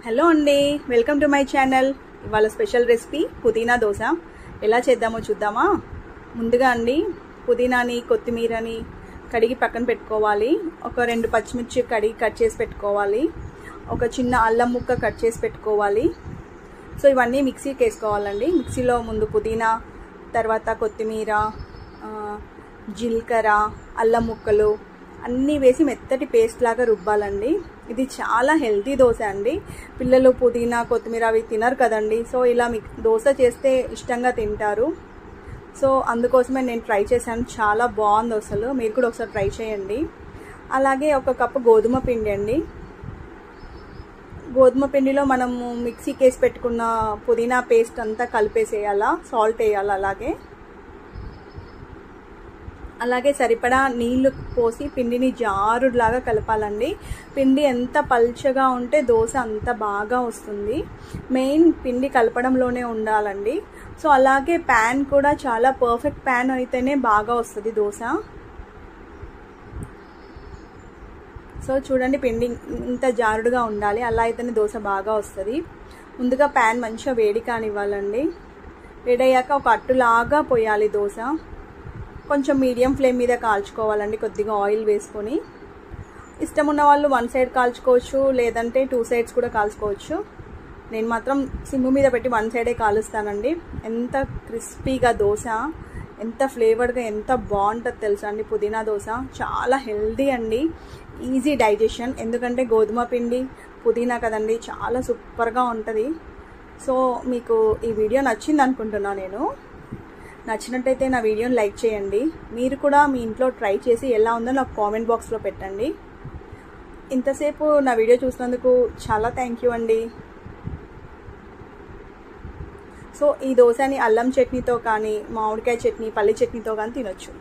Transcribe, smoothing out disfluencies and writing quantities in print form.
Hello అండి, welcome to my channel. ఇవాళ special recipe పుదీనా దోశ ఎలా చేద్దామో చూద్దామా. ముందుగా అండి పుదీనాని కొత్తిమీరని కడిగి పక్కన పెట్టుకోవాలి. ఒక 2 పచ్చిమిర్చి కడిగి కట్ చేసి పెట్టుకోవాలి. ఒక చిన్న అల్లం ముక్క కట్ చేసి పెట్టుకోవాలి. సో ఇవన్నీ మిక్సీకి వేసుకోవాలండి. మిక్సీలో ముందు పుదీనా, తర్వాత కొత్తిమీర, జీలకర్ర, అల్లం ముక్కలు అన్నీ వేసి మెత్తటి పేస్ట్ లాగా రుబ్బాలండి. ఇది చాలా హెల్తీ దోశ అండి. పిల్లలు పుదీనా కొత్తిమీర అవి తినరు కదండి. సో ఇలా దోశ చేస్తే ఇష్టంగా తింటారు. సో అందుకోసమే నేను ట్రై చేశాను. చాలా బాగుంది అసలు. మీరు కూడా ఒకసారి ట్రై చేయండి. అలాగే 1 కప్పు గోధుమ పిండి అండి. గోధుమ పిండిలో మనము మిక్సీకి వేసి పెట్టుకున్న పుదీనా పేస్ట్ అంతా కలిపేసేయాలా, సాల్ట్ వేయాలి. అలాగే సరిపడా నీళ్లు పోసి పిండిని జారులాగా కలపాలండి. పిండి ఎంత పల్చగా ఉంటే దోశ అంత బాగా వస్తుంది. మెయిన్ పిండి కలపడంలోనే ఉండాలండి. సో అలాగే ప్యాన్ కూడా చాలా పర్ఫెక్ట్ ప్యాన్ అయితేనే బాగా వస్తుంది దోశ. సో చూడండి, పిండి ఇంత జారుడుగా ఉండాలి. అలా అయితేనే దోశ బాగా వస్తుంది. ముందుగా ప్యాన్ మంచిగా వేడి కానివ్వాలండి. వేడయ్యాక ఒక అట్టులాగా పోయాలి దోశ. కొంచెం మీడియం ఫ్లేమ్ మీద కాల్చుకోవాలండి. కొద్దిగా ఆయిల్ వేసుకొని, ఇష్టం ఉన్న వాళ్ళు 1 సైడ్ కాల్చుకోవచ్చు, లేదంటే 2 సైడ్స్ కూడా కాల్చుకోవచ్చు. నేను మాత్రం సిమ్ మీద పెట్టి 1 సైడే కాలుస్తానండి. ఎంత క్రిస్పీగా దోశ, ఎంత ఫ్లేవర్డ్గా, ఎంత బాగుంటుంది తెలుసా అండి. పుదీనా దోశ చాలా హెల్దీ అండి, ఈజీ డైజెషన్. ఎందుకంటే గోధుమ పిండి పుదీనా కదండి, చాలా సూపర్గా ఉంటుంది. సో మీకు ఈ వీడియో నచ్చింది అనుకుంటున్నాను నేను. నచ్చినట్టయితే నా వీడియోని లైక్ చేయండి. మీరు కూడా మీ ఇంట్లో ట్రై చేసి ఎలా ఉందో నాకు కామెంట్ బాక్స్లో పెట్టండి. ఇంతసేపు నా వీడియో చూసినందుకు చాలా థ్యాంక్ యూ అండి. సో ఈ దోశని అల్లం చట్నీతో కానీ, మామిడికాయ చట్నీ, పల్లి చట్నీతో కానీ తినొచ్చు.